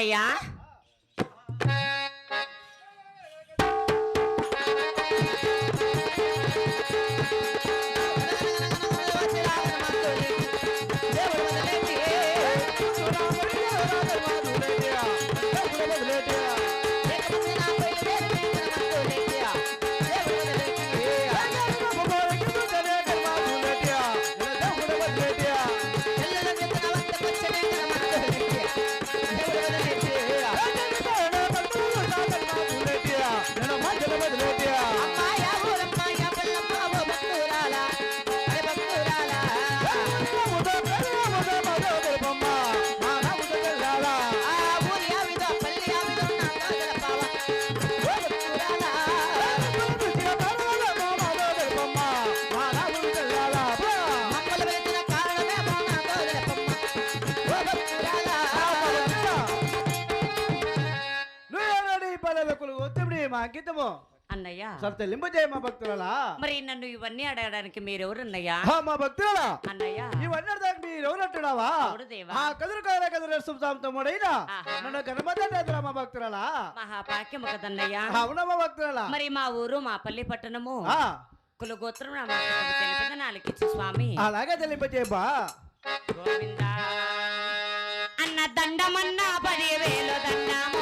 అన్నయ్య అన్నయ్య మా భక్తుల మరి నన్ను ఇవన్నీ అడగడానికి మీరెవరన్నయ్యా మా భక్తుల అన్నయ్య ఇవన్నీ అడగడానికి మీరెవరంటున్నావా కదురుకాయల కదురు తమ్ముడైనా నన్ను గణపతి మా భక్తుల మహాపాక్యము కదన్నయ్య అవునా మా భక్తుల మరి మా ఊరు మా పల్లి పట్టణము కులగోత్రం తెలిపిన నాలుగిచ్చు స్వామి అలాగే తెలిపచేపా గోవిందా అన్న దండమన్నా 10,000 దండము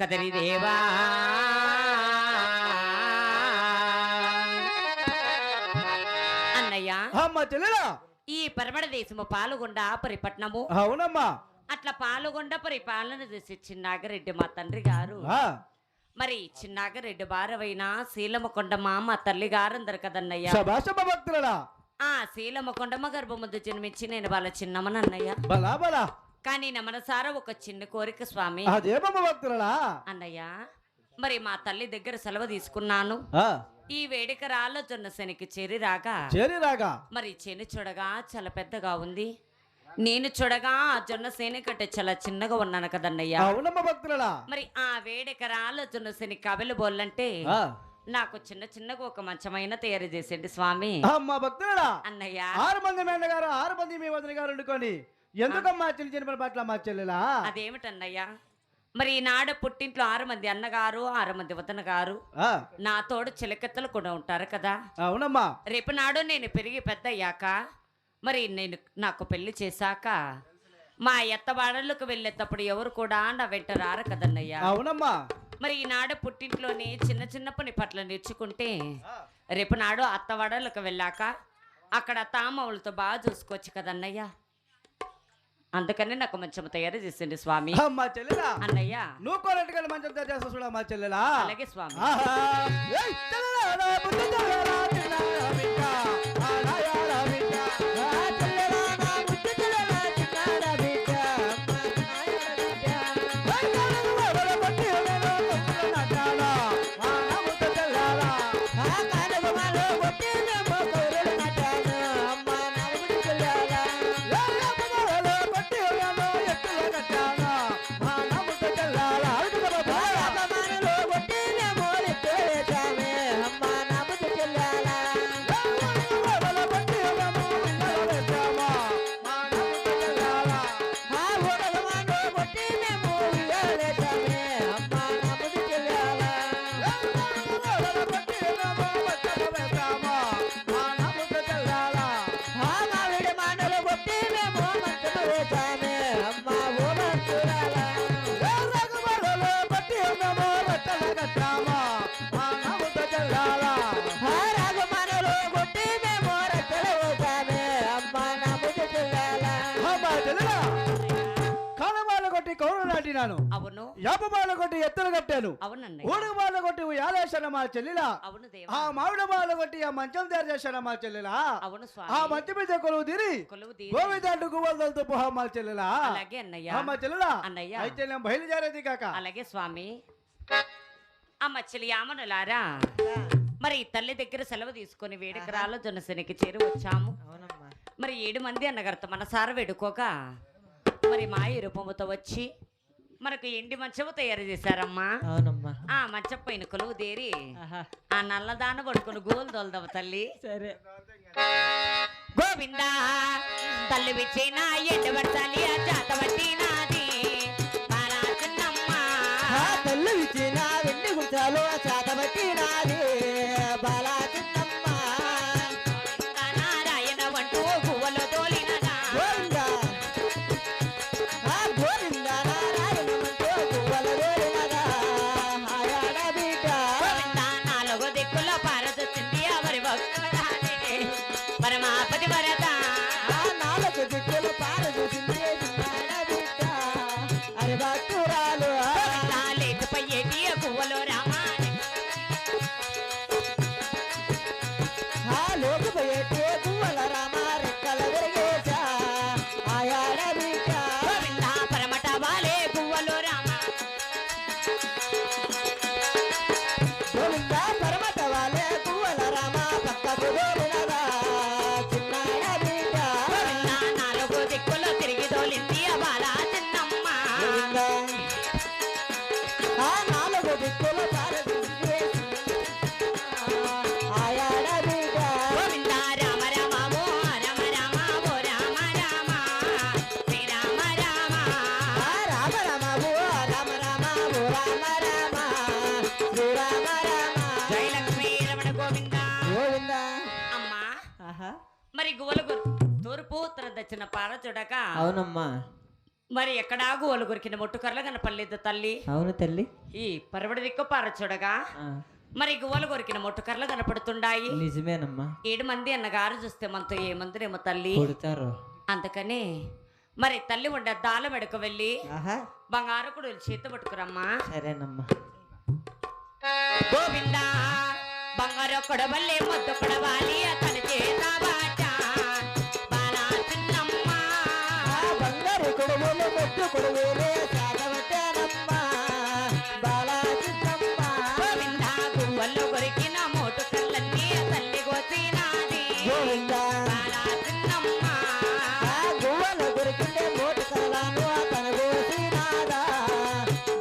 కదరి దేవా అన్నయ్య ఈ పరమడ దేశము పాల్గొండ పరిపట్నము అవునమ్మా అట్లా పాల్గొండ పరిపాలన చేసి చిన్నాగరెడ్డి మా తండ్రి గారు మరి చిన్నాగరెడ్డి బారవైన శీలమకొండమ్మ మా తల్లి గారు అందరు కదన్నయ్య ఆ శీలమకొండమ్మ గర్భముద్దు జన్మించి నేను వాళ్ళ చిన్నమ్మని అన్నయ్య కానీ నా మనసారా ఒక చిన్న కోరిక స్వామి అన్నయ్య మరి మా తల్లి దగ్గర సెలవు తీసుకున్నాను ఈ వేడిక రాళ్ళ జొన్న శనికి చేరిరాగా మరి చేను చూడగా చాలా పెద్దగా ఉంది నేను చూడగా ఆ జొన్న సేని కంటే చాలా చిన్నగా ఉన్నాను కదన్నయ్య మరి ఆ వేడిక రాళ్ళ జొన్న శని కబెలు బోళ్ళంటే నాకు చిన్న చిన్నగా ఒక మంచమైన తయారు చేసేయండి స్వామి అన్నయ్య 6 మంది మేనగారు 6 మంది మీ వదిన గారు వండుకొని ఎందుకమ్మా చెల్లి జన్మల పట్ల మా చెల్లెలా అదేమిటన్నయ్యా మరి ఈనాడు పుట్టింట్లో 6 మంది అన్నగారు 6 మంది వదన గారు నా తోడు చిలకెత్తలు కూడా ఉంటారు కదా అవునమ్మా రేపు నాడు నేను పెరిగి పెద్ద అయ్యాక మరి నేను నాకు పెళ్లి చేశాక మా ఎత్తవాడలకు వెళ్ళేటప్పుడు ఎవరు కూడా నా వెంట రారు కదన్నయ్యా అవునమ్మా మరి ఈనాడు పుట్టింట్లోనే చిన్న చిన్న పని పట్ల నేర్చుకుంటే రేపు నాడు అత్తవాడలకు వెళ్ళాక అక్కడ తామవులతో బాగా చూసుకోవచ్చు కదన్నయ్యా అందుకని నాకు మంచం తయారు చేసింది స్వామి మా చెల్లెలా అన్నయ్య నువ్వు కోరట్టుగా మంచం తయారు చేస్తా చూడ మా చెల్లెలా అలాగే స్వామి ఎవరు నాటినాను. అవును. యాప మాల కొట్టి ఎత్తులు కట్టాను. అవునండి. ఊడుగు మాల కొట్టి యాలేశాను మా చెల్లిలా. అవును దేవా. ఆ మామిడి మాల కొట్టి ఆ మంచం తయారు చేశాను మా చెల్లిలా. అవును స్వామి. ఆ మంచం మీద కొలువు తీరి గోవిందాడు గువ్వలతో పోహా మా చెల్లిలా. అలాగే అన్నయ్య. మా చెల్లిలా అన్నయ్య. అయితే నేను బయలుదేరేది కాక. అలాగే స్వామి. అమ్మ చెలియామనులారా, మరి తల్లి దగ్గర సెలవు తీసుకొని వేడుకరాలో జనసేనకి చేరి వచ్చాము. మరి 7 మంది అన్నగారితో మనసారా వేడుకోగా మరి మాయ రూపముతో వచ్చి మనకు ఎండి మంచము తయారు చేశారమ్మా. అవునమ్మా. ఆ మంచం పైన కొలువు దేరి ఆ నల్లదాన పడుకుని గోలు దొలదవ తల్లి. సరే. గోవిందా తల్లి విచ్చిన ఎండు పట్టాలి ఆ జాత పట్టినాది తల్లి విచ్చిన వెండి గుర్చాలు ఆ చేత బట్టి నాది బాలా చిన్నమ్మ. నారాయణ వంటూ పువ్వులు తోలినదా. గోవిందా గోవిందా నారాయణ మంటూ పువ్వులు తోలినదా. ఆయాడ బిడ్డ గోవిందా 4 దిక్కుల పారదొచ్చింది ఎవరి భక్తురాలే పరమాపతి వరద. 4 దిక్కులు పారు చూసింది ఆయాడ బిడ్డ అరే భక్తురాలు. లేకపోయి పువ్వులు రామాని లోకపోయేటే పువ్వుల రామ రెక్కల విరిగేశా ఆయాడ బిడ్డ. గోవిందా పరమట వాలే పువ్వులు రామ. గోవిందా పరమట వాలే పువ్వుల రామ పక్కకు దోలినదా చిన్నాడ బిడ్డ. గోవిందా 4 దిక్కులు తిరిగి తోలింది అవాల చిన్నమ్మ. గోవిందా 4 దిక్కులు పారదీసి ఆయాడ బిడ్డ. గోవిందా రామ రామ ఓ రామ రామ ఓ రామ రామ శ్రీ రామ రామ. రామ రామ ఓ రామ రామ ఓ రామ రామ శ్రీరామ రామ. జయలక్ష్మీ రమణ గోవిందా. గోవిందా. అమ్మా ఆహా. మరి గువ్వలు తూర్పు ఉత్తర దక్షిణ పార చూడక అవునమ్మా. మరి ఎక్కడా గువ్వలు కొరికిన మొట్టుకర్ల కనపడలేదు తల్లి. అవును తల్లి. ఈ పరవడి దిక్కు పార చూడగా మరి గువ్వలు కొరికిన మొట్టుకర్లు కనపడుతుండాయి. నిజమేనమ్మా. 7 మంది అన్నగారు చూస్తే మనతో ఏమందరేమో తల్లి. కొడతారు. అందుకని మరి తల్లి ఉండే దాల మెడకు వెళ్ళి ఆహా. బంగారు కుడులు చేత పట్టుకురమ్మా. సరేనమ్మా. గోవిందా బంగారు కొడవల్లే ముద్దు కొడవాలి అతని చేత బాట బాలా చిన్నమ్మ. బంగారు కొడువులు ముద్దు కొడువులే సాగవటేనమ్మా బాలా చిన్నమ్మ. గోవిందా గువ్వలు కొరికిన మోటుకల్లన్నీ తల్లి గోసినాది గోవిందా బాలా చిన్నమ్మ. గువ్వలు దొరికిందే మోటు కలను తన గోసినాదా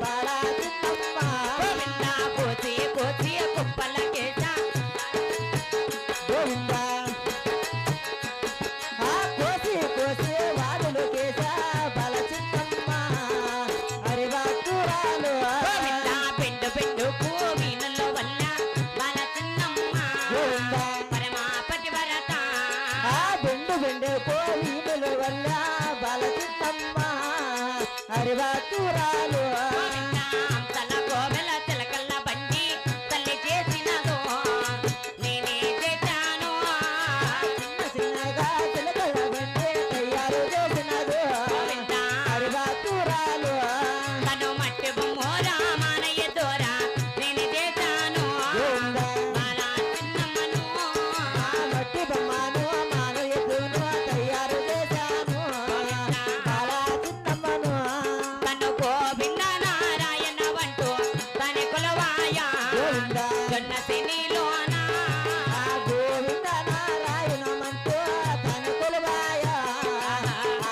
బాలా చిన్నమ్మ. గోవిందా కోసి కోసి కుప్పల కేస. గోవిందా కోసి కోసి వాదులు కేసా బాల చిన్నమ్మ అరే భక్తురాలు. గోవిందా పెండు పెండుకు వీణుల్లో వల్ల బాలా చిన్నమ్మ. గోవిందా పరమాపతి వరద. బెండు బెండు కోయిలు వల్ల బాల చిన్నమ్మ అరే భక్తురాలు. గోవిందా అంతల కోవెల చిలకల్ల బండి తల్లి చేసినదో నేనే చేశాను. చిన్నగా చిలకల బండి తయారు చేసినదు గోవిందా అరే భక్తురాలు. తను మట్టి బొమ్మ రామానయ్య దూరా నేను చేశాను. గోవిందా బాలా చిన్నమ్మను మట్టి బొమ్మను మాను ఎద్దును తయారు చేశాను బాలా చిన్నమ్మను. తను గోవింద నారాయణ వంటూ తన కొలవాయ గోవిందా జొన్న తినిలోన. గోవింద నారాయణ మంటూ తన కొలువాయ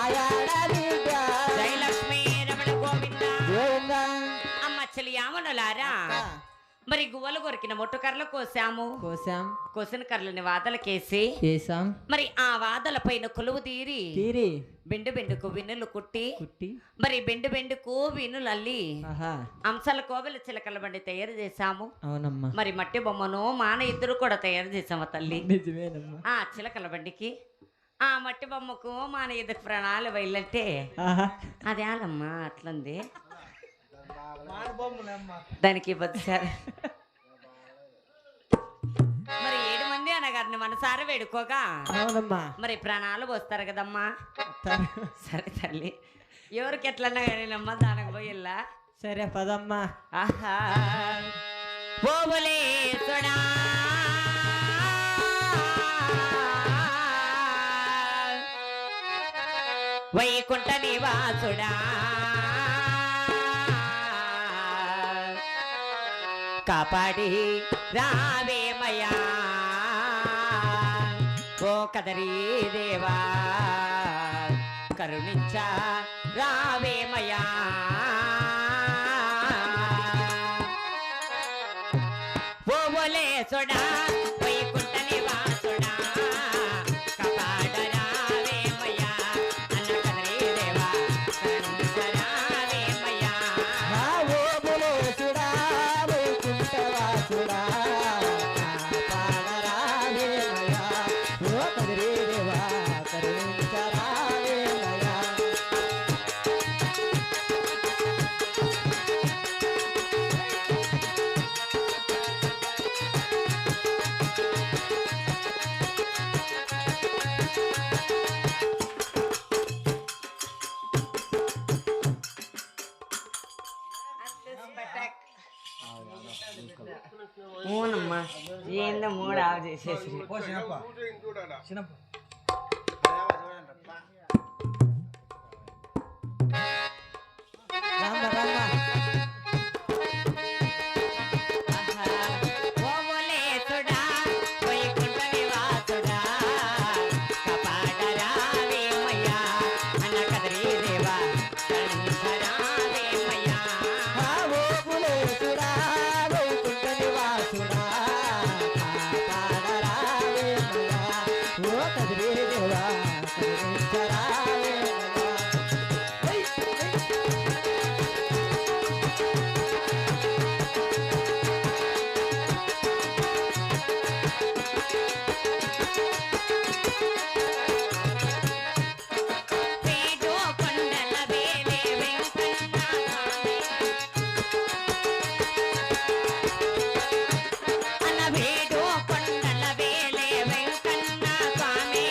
ఆయాడ బిడ్డ. జయలక్ష్మీ రమణ గోవింద. గోవిందా అమ్మ చెలియామనులారా, మరి గువ్వలు కొరికిన మొట్టుకర్రలు కోసాము. కోసాం కోసిన కర్రలని వాదలకేసి చేసాం మరి ఆ వాదల పైన కొలువు తీరి తీరి బెండు బెండుకు విన్నులు కుట్టి కుట్టి మరి బెండు బెండుకు విన్నులు అల్లి ఆహా. అంశాల కోవెల చిలకల బండి తయారు చేశాము. అవునమ్మా. మరి మట్టి బొమ్మను మాన ఇద్దరు కూడా తయారు చేసాము తల్లి. నిజమేనమ్మా. ఆ చిలకల బండికి ఆ మట్టి బొమ్మకు మాన ఇద్దరు ప్రాణాలు వెళ్ళంటే ఆహా. అది ఆలమ్మా అట్లుంది. దానికి బద్దుసారి మరి 7 మంది అనగారిని మనసారా వేడుకోగా అవునమ్మా. మరి ప్రాణాలు పోస్తారు కదమ్మా. సరే తల్లి ఎవరికి ఎట్లన్నా కానీ దానికి పోయిల్లా సరే పదమ్మా. ఆహా ఓబులేసుడా వైకుంఠ నివాసుడా కాపాడి రావేమయ్యా ఓ కదరీ దేవా కరుణించా రావేమయ్యా ఓబులేసుడా వైకుంఠ నివాసుడా కాపాడ రావేమయ్యా అన్న కదరీ దేవా కరుణించ రావేమయ్యా ఓ బులేసుడా వైకుంఠవాసుడా కాపాడరావేమయ్యా ఓ కదిరి దేవా కరుణించరావేమయ్యా. మూనమ్మా ఏందో మూడు ఆఫ్ చేసేసి రామ్మ రామ్మ ఓబులేసుడా వైకుంఠ నివాసుడా కాపాడ రావేమయ్యా అన్న కదరీ దేవా కరుణించ రావేమయ్యా ఓ బులేసుడా వైకుంఠ నివాసుడా కాపాడరావేమయ్యా ఓ కదిరి దేవా కరుణించరావేమయ్యా. వేడు కొండల వేలే వెంకన్న అన్న వేడు కొండల వేలే వెంకన్న స్వామి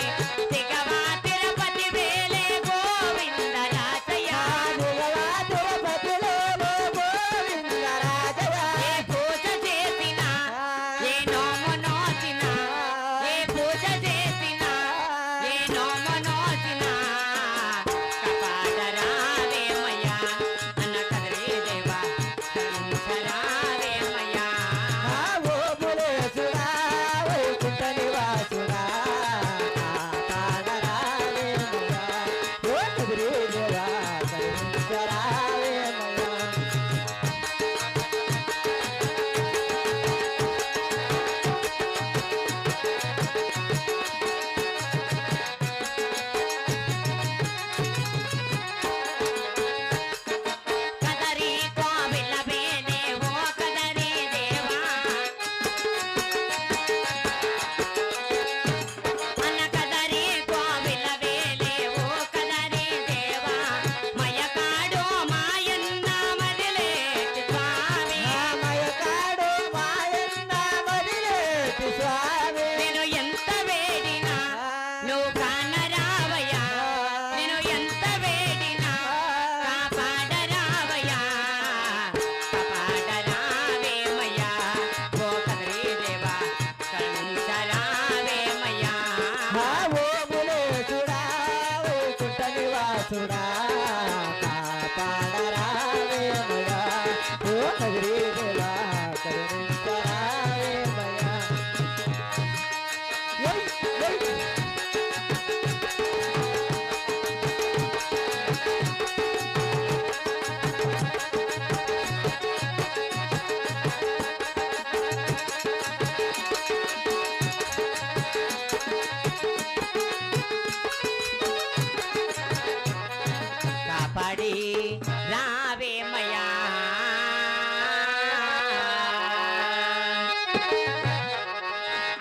దిగవా తిరుపతి వేలే గోవిందరాజయ్య దిగవా తిరుపతిలో గోవిందరాజయ్య. ఏ పూజ చేసినా ఏ నోము నోచినా ఏ పూజ చేసినా ఏ నోము నోచినా కాపాడ రావేమయ్యా అన్న కదరీ దేవా కరుణించ రావేమయ్యా ఓ బులేసుడా వైకుంఠ నివాసుడా కాపాడరావేమయ్యా ఓ కదిరి దేవా కరుణించరావేమయ్యా. కదరీ కోవిల వేలే ఓ కదరీ దేవా అన్న కదరీ కోవిల వేలే ఓ కదరీ దేవా మయకాడు మాయన్న మదిలేటి స్వామి మయకాడు మాయన్న వదిలేటి స్వామి. నేను ఎంత వేడినా నువ్వు కానరావయ్యా నేను ఎంత వేడినా కాపాడ రావయ్యా కాపాడ రావేమయ్యా ఓ కదరీ దేవా కరుణించ రావేమయ్యా ఓ బులేసుడా వైకుంఠ నివాసుడా కాపాడరావేమయ్యా ఓ కదిరి దేవా కరుణించరావేమయ్యా. ఏయ్, ఏయ్. కాపాడి రావేమయ్యా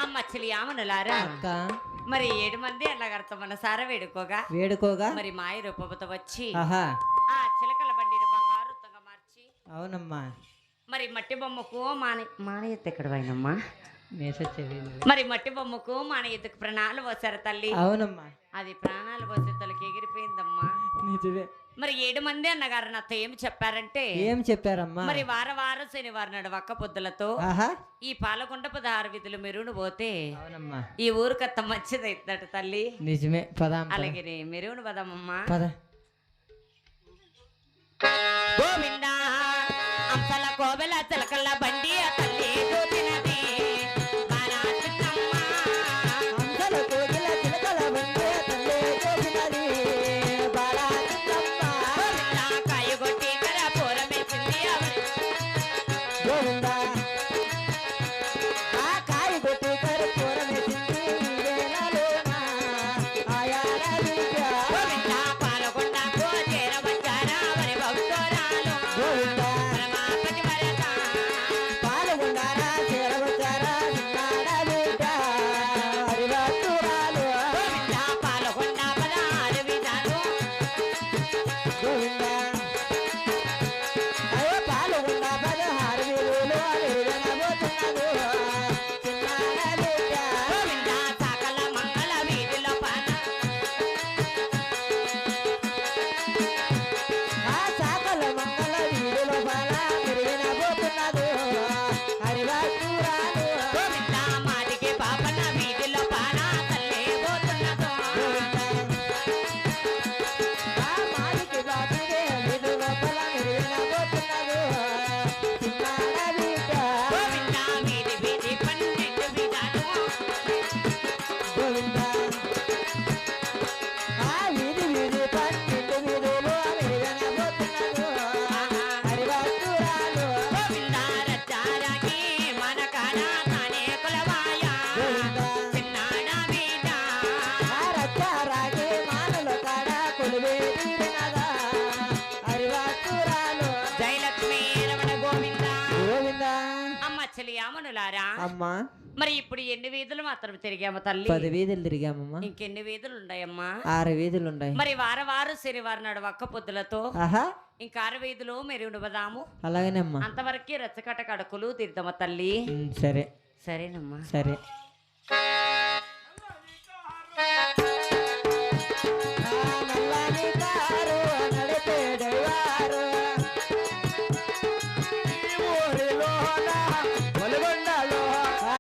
అమ్మ చెలి ఆమనులారా అక్క మరి 7 మంది అల్లగడతాం మన సార వేడుకోగా వేడుకోగా మరి మాయ రూపంతో వచ్చి ఆహా ఆ చిలకల బండిని బంగారుతంగా మార్చి అవునమ్మా మరి మట్టి బొమ్మకు మానయ్యత ఎక్కడ పోయినమ్మా మేసొచ్చేది మరి మట్టి బొమ్మకు మానయ్యతకు ప్రాణాలు పోసారు తల్లి అవునమ్మా అది ప్రాణాలు పోసే తలకి ఎగిరిపోయిందమ్మా నిజమే మరి 7 మంది అన్నగారు నాతో ఏం చెప్పారంటే ఏం చెప్పారమ్మా? మరి వారం శనివారం నాడు ఒక్క పొద్దులతో ఆహా ఈ పాలకొండ 16 వీధులు మెరును పోతే అవునమ్మా ఈ ఊరికత్త మంచిది అవుతుందట తల్లి. నిజమే పదాం అలాగే మెరును పదమ్మా. పద గోవిందా అంశల కోవెల చిలకల్ల బండి ఆ తల్లి చూసినది బాలా చిన్నమ్మ. అంశల కోగిల చిలకల బండి తల్లి చూసినది బాలా చిన్నమ్మ. గోవిందా కాయగొట్టి కర పూరమేసింది ఆవిడ. గోవిందా ఆ కాయి కొట్టి కర్పూరమేసింది వేళలోన ఆయాల విద్య. గోవిందా పాలకొండకు చేరవచ్చారా మరి భక్తురాలు. గోవిందా పరమాపతి వరద. పాల్గొన్నారా చేరవచ్చారా చిన్నాడ బిడ్డ హరిభక్తురాలు. గోవిందా పాలకొండ 16 వీధులు. గోవిందా అయ్యో పాల్గొన్న 16 వీధులు అడిగినబోతున్నది చిన్నాడ బిడ్డ. గోవిందా సకల మంగళ వీధిలో పాన. ఆ సాకల మంగళ వీధుల బాల తిరిగినబోతున్నది హరిభక్తురాలు. గోవిందా మాదికి పాపన వీధిలో పాన తల్లి పోతున్నదో. ఆ మాలికి బాబునే వీధుల బాల తిరిగినబోతున్నది చిన్నాడ బిడ్డ. గోవిందా వీధి వీధి 12 వీధులు. గోవిందా ఆ వీధి వీధి 12 వీధులు తిరిగినబోతున్నది హరిభక్తురాలు. గోవిందా రచ్చారాకి మన కాడ తానే కులవాయ. గోవిందా చిన్నాడ వీధ. ఆ రచ్చారాగి మానుల కాడ కొలువే తీరినదా హరిభక్తురాలు. జయలక్ష్మి రమణ గోవిందా. గోవిందా అమ్మ చెలియామనులారా అమ్మా మరి ఇప్పుడు ఎన్ని వీధులు మాత్రం తిరిగాము తల్లి? 10 వీధులు తిరిగామమ్మా. ఇంకెన్ని వీధులు ఉన్నాయమ్మా? 6 వీధులు ఉన్నాయి. మరి వారం శనివారం నాడు ఒక్క పొద్దులతో ఆహా ఇంకా 6 వీధులు మెరుగుడు పదాము. అలాగేనమ్మా. అంతవరకే రచ్చకట కడుకులు తీర్థమ తల్లి. సరే సరేనమ్మా. సరే